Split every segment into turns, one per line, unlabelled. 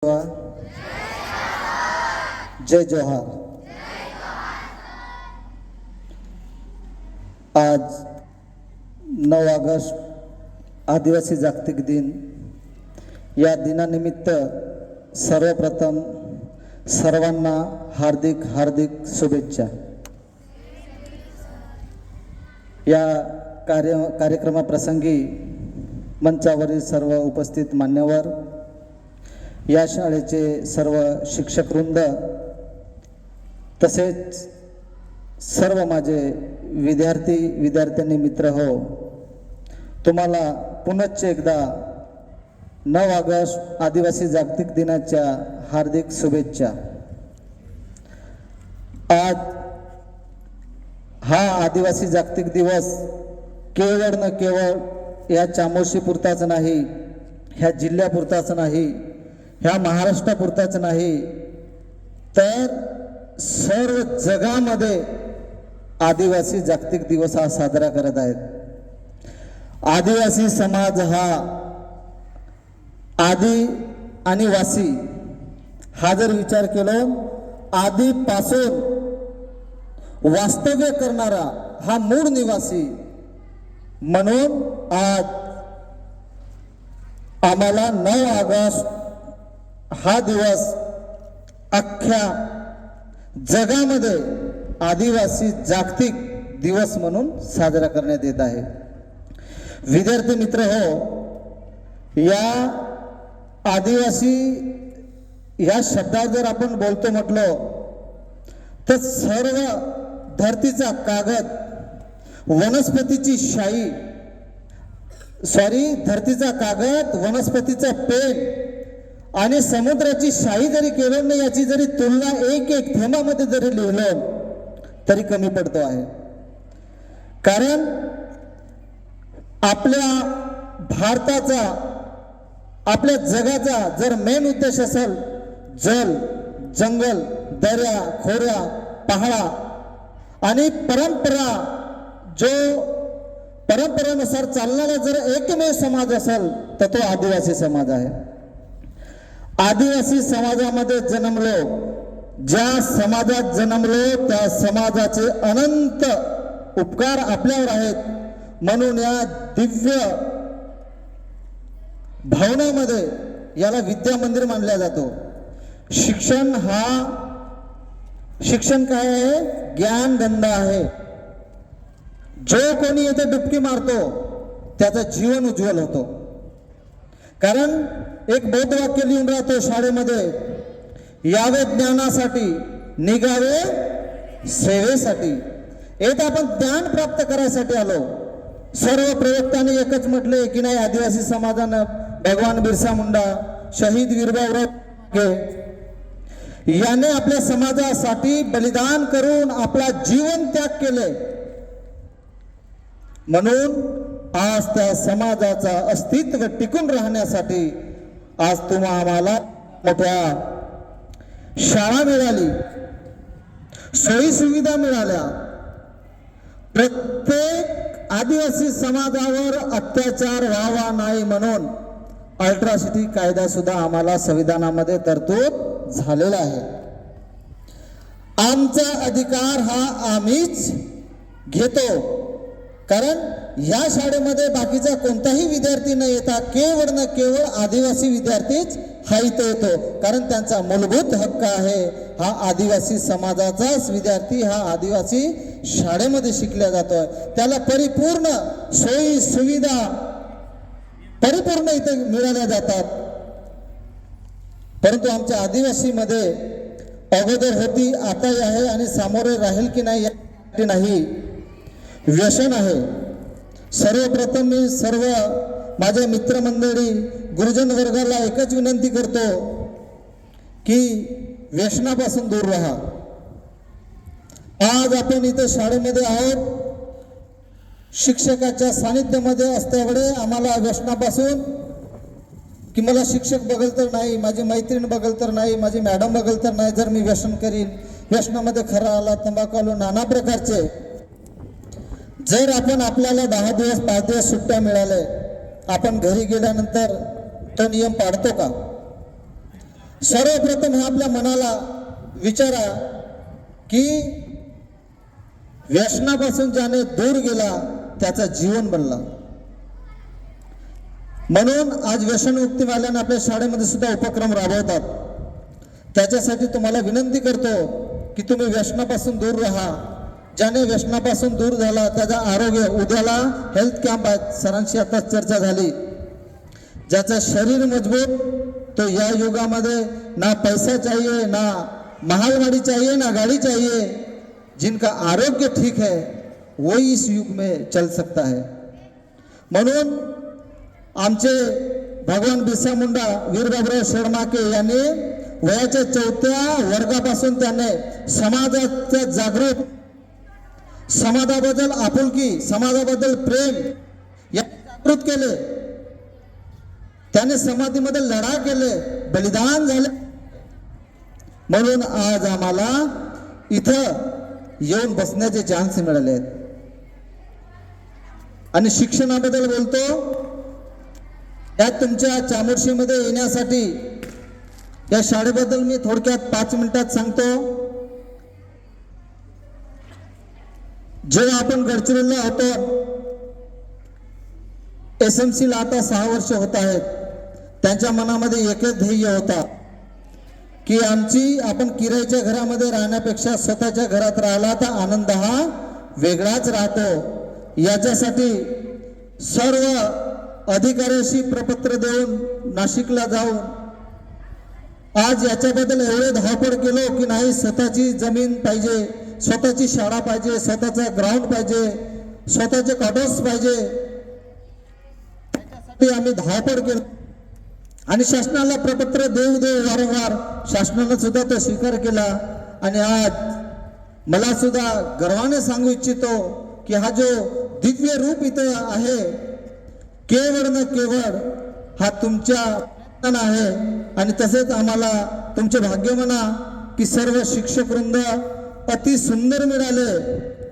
जय जोहार। आज 9 ऑगस्ट आदिवासी जागतिक दिन। या दिनानिमित्त सर्वप्रथम सर्वांना हार्दिक हार्दिक शुभेच्छा। या कार्यक्रमाप्रसंगी मंचावरील सर्व उपस्थित मान्यवर, या शाळेचे सर्व शिक्षकवृंद, तसेच सर्व माझे विद्यार्थी मित्र हो, तुम्हाला पुनश्च एकदा 9 ऑगस्ट आदिवासी जागतिक दिनाच्या हार्दिक शुभेच्छा। आज हा आदिवासी जागतिक दिवस केवळ न केवळ या चामोशीपुरताच नाही, ह्या जिल्ह्यापुरताच नाही, ह्या महाराष्ट्रापुरताच नाही, तर सर्व जगामध्ये आदिवासी जागतिक दिवस हा साजरा करत आहेत। आदिवासी समाज हा आदि आणि वासी हा जर विचार केला, आधीपासून वास्तव्य करणारा हा मूळ निवासी, म्हणून आज आम्हाला 9 ऑगस्ट हा दिवस अख्ख्या जगामध्ये आदिवासी जागतिक दिवस म्हणून साजरा करण्यात येत आहे। विद्यार्थी मित्र हो, या आदिवासी या शब्दावर जर आपण बोलतो म्हटलं तर सर्व धरतीचा कागद, वनस्पतीची शाई, धरतीचा कागद, वनस्पतीचा पेन आणि समुद्राची शाही जरी केलं नाही, याची जरी तुलना एक एक थेंबामध्ये जरी लिहिलं तरी कमी पडतो आहे। कारण आपल्या भारताचा, आपल्या जगाचा जर मेन उद्देश असेल जल, जंगल, दर्या, खोऱ्या, पहाडा आणि परंपरा, जो परंपरेनुसार चालणारा जर एकमेव समाज असेल तर तो आदिवासी समाज आहे। आदिवासी समाजामध्ये जन्मलो, ज्या समाजात जन्मलो त्या समाजाचे अनंत उपकार आपल्यावर आहेत। म्हणून या दिव्य भावनामध्ये याला विद्या मंदिर मानला जातो। शिक्षण काय आहे? ज्ञानगंगा आहे। जो कोणी येथे डुबकी मारतो त्याचं जीवन उज्ज्वल होतो। कारण एक बौद्ध वाक्य लिहून राहतो शाळेमध्ये, यावे ज्ञानासाठी, निघावे सेवेसाठी। येथे आपण ज्ञान प्राप्त करायसाठी आलो। सर्व प्रवक्त्यांनी एकच म्हटले की नाही, आदिवासी समाजानं भगवान बिरसा मुंडा, शहीद वीरबाबराव याने आपल्या समाजासाठी बलिदान करून आपला जीवन त्याग केले, म्हणून आज त्या समाजाचा अस्तित्व टिकून राहण्यासाठी आज आम्हाला मोठ्या शाळा मिळाली, सोयी सुविधा मिळाल्या। प्रत्येक आदिवासी समाजावर अत्याचार व्हावा नाही म्हणून अल्ट्रासिटी कायदा सुद्धा आम्हाला संविधानामध्ये तरतूद झालेला आहे। आमचा अधिकार हा आम्हीच घेतो। कारण या शाळेमध्ये बाकीचा कोणताही विद्यार्थी न येता केवळ न केवळ आदिवासी विद्यार्थीच हा इथे येतो। कारण त्यांचा मूलभूत हक्क आहे, हा आदिवासी समाजाचाच विद्यार्थी हा आदिवासी शाळेमध्ये शिकला जातोय। त्याला परिपूर्ण सोयी सुविधा परिपूर्ण इथे मिळाल्या जातात। परंतु आमच्या आदिवासीमध्ये अगोदर होती, आताही आहे आणि सामोरे राहील की नाही, व्यसन आहे। सर्वप्रथम मी सर्व माझ्या मित्रमंडळी, गुरुजन वर्गाला एकच विनंती करतो की व्यसनापासून दूर राहा। आज आपण इथे शाळेमध्ये आहोत, शिक्षकाच्या सानिध्यामध्ये असल्यामुळे आम्हाला व्यसनापासून, की मला शिक्षक बघल तर नाही, माझी मैत्रीण बघल तर नाही, माझी मॅडम बघल तर नाही, जर मी व्यसन करीन, व्यसनामध्ये खरा आला, तंबाखू आलो, नाना प्रकारचे, जर आपण आपल्याला 10 दिवस 5 दिवस सुट्ट्या मिळाल्या, आपण घरी गेल्यानंतर तो नियम पाळतो का? सर्वप्रथम हा आपल्या मनाला विचारा की व्यसनापासून ज्याने दूर गेला त्याचा जीवन बनला. म्हणून आज व्यसनमुक्तीवाल्यांना आपल्या शाळेमध्ये सुद्धा उपक्रम राबवतात. त्याच्यासाठी तुम्हाला विनंती करतो की तुम्ही व्यसनापासून दूर राहा. ज्याने व्यसनापासून दूर झाला त्याचा आरोग्य, उद्याला हेल्थ कॅम्प आहेत, सरांशी आता चर्चा झाली. ज्याचं शरीर मजबूत, तो या युगामध्ये ना पैसा चाहिए, ना महालगाड़ी चाहिए, ना गाड़ी चाहिए. जिनका आरोग्य ठीक है वही इस युग में चल सकता है. म्हणून आमचे भगवान बिरसा मुंडा, वीरबाबुराव शर्माके यांनी वयाच्या 4थ्या वर्गापासून त्याने समाजाच्या जागृत, समाजाबद्दल आपुलकी, समाजाबद्दल प्रेम या जागृत केले. त्याने समाधीमध्ये लढा केले, बलिदान झाले. म्हणून आज आम्हाला इथं येऊन बसण्याचे चान्स मिळाले आहेत. आणि शिक्षणाबद्दल बोलतो, त्यात तुमच्या चामोर्शीमध्ये येण्यासाठी या शाळेबद्दल मी थोडक्यात 5 मिनिटात सांगतो. जेव्हा आपण गडचिरोलीला होतो, SMC ला आता 6 वर्ष होत आहेत, त्यांच्या मनामध्ये एकच ध्येय होता की आपण किरायाच्या घरामध्ये राहण्यापेक्षा स्वतःच्या घरात राहिला तर आनंद हा वेगळाच राहतो. याच्यासाठी सर्व अधिकाऱ्याशी प्रपत्र देऊन नाशिकला जाऊन आज याच्याबद्दल एवढे धावपळ केलो की नाही, स्वतःची जमीन पाहिजे, स्वतःची शाळा पाहिजे, स्वतःचा ग्राउंड पाहिजे, स्वतःचे क्वार्टर्स पाहिजे. त्याच्यासाठी आम्ही धावपळ केलो आणि शासनाला प्रपत्र देऊ वारंवार शासनानं सुद्धा तो स्वीकार केला. आणि आज मला सुद्धा गर्वाने सांगू इच्छितो की हा जो दिव्य रूप इथं आहे, केवळ न केवळ हा तुमच्या प्रयत्न आहे. आणि तसेच आम्हाला तुमचे भाग्य म्हणा की सर्व शिक्षक वृंद अति सुंदर मिळाले.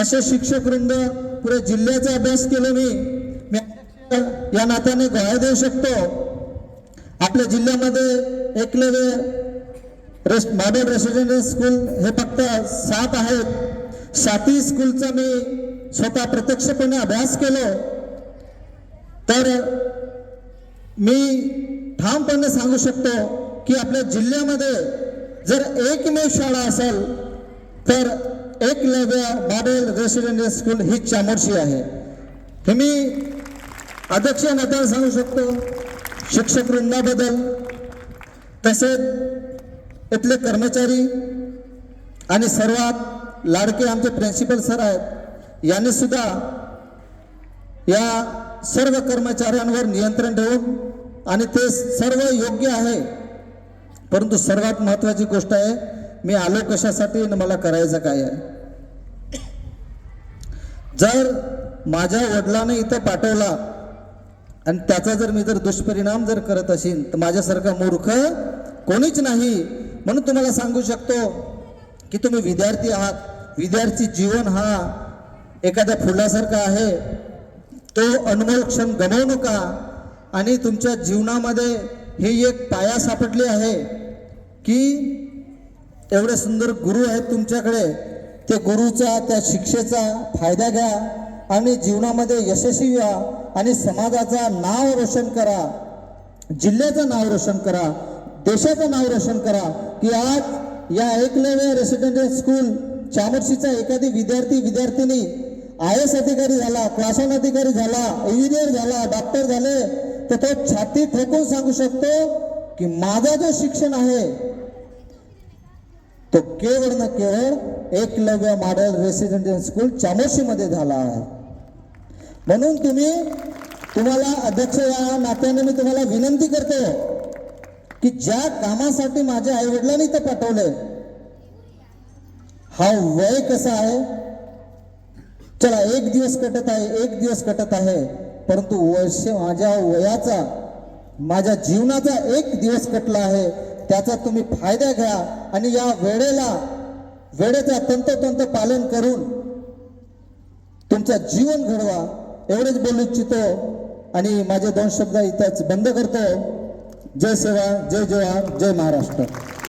असे शिक्षक वृंद पुरे जिल्ह्याचा अभ्यास केला. मी या नात्याने ग्वाही देऊ शकतो, आपल्या जिल्ह्यामध्ये एकलव्य मॉडेल रेसिडेन्शियल स्कूल हे फक्त 7 आहेत. 7ही स्कूलचा मी स्वतः प्रत्यक्षपणे अभ्यास केलो. तर मी ठामपणे सांगू शकतो की आपल्या जिल्ह्यामध्ये जर एकमेव शाळा असेल तर एकलव्य मॉडेल रेसिडेन्शियल स्कूल ही चामोर्शी आहे. हे मी अध्यक्ष नात्याने सांगू शकतो. शिक्षक वृंदाबद्दल, तसेच इथले कर्मचारी आणि सर्वात लाडके आमचे प्रिन्सिपल सर आहेत, यांनी सुद्धा या सर्व कर्मचाऱ्यांवर नियंत्रण ठेवून, आणि ते सर्व योग्य आहे. परंतु सर्वात महत्त्वाची गोष्ट आहे, मी आलो कशासाठी आणि मला करायचं काय आहे. जर माझ्या वडिलांनी इथं पाठवला आणि त्याचा जर मी दुष्परिणाम करत असेल तर माझ्यासारखा मूर्ख कोणीच नाही. म्हणून तुम्हाला सांगू शकतो की तुम्ही विद्यार्थी आहात. विद्यार्थी जीवन हा एखाद्या फुलासारखा आहे, तो अनमोल क्षण गमावू नका. आणि तुमच्या जीवनामध्ये ही एक पाया सापडली आहे की एवढे सुंदर गुरु आहेत तुमच्याकडे, ते गुरुचा, त्या शिक्षेचा फायदा घ्या आणि जीवनामध्ये यशस्वी व्हा आणि समाजाचा नाव रोशन करा, जिल्ह्याचं नाव रोशन करा, देशाचं नाव रोशन करा. की आज या एकलव्य रेसिडेन्शियल स्कूल चामोर्शीचा एखादी विद्यार्थिनी IAS अधिकारी झाला, क्लास 1 अधिकारी झाला, इंजिनियर झाला, डॉक्टर झाले, तर तो छाती ठोकून सांगू शकतो की माझा जो शिक्षण आहे तो केवळ न केवळ एकलव्य मॉडेल रेसिडेन्शियल स्कूल चामोर्शीमध्ये झाला आहे. म्हणून तुम्हाला अध्यक्ष या नात्याने मी तुम्हाला विनंती करतो की ज्या कामासाठी माझ्या आईवडिलांनी इथं पाठवले, हा वय कसा आहे, चला एक दिवस कटत आहे, परंतु माझ्या वयाचा, माझ्या जीवनाचा एक दिवस कटला आहे. त्याचा तुम्ही फायदा घ्या आणि या वेळेचा तंतोतंत पालन करून तुमचं जीवन घडवा. एवढेच बोलू इच्छितो आणि माझे 2 शब्द इथंच बंद करतो. जय सेवा, जय जवाहर, जय महाराष्ट्र.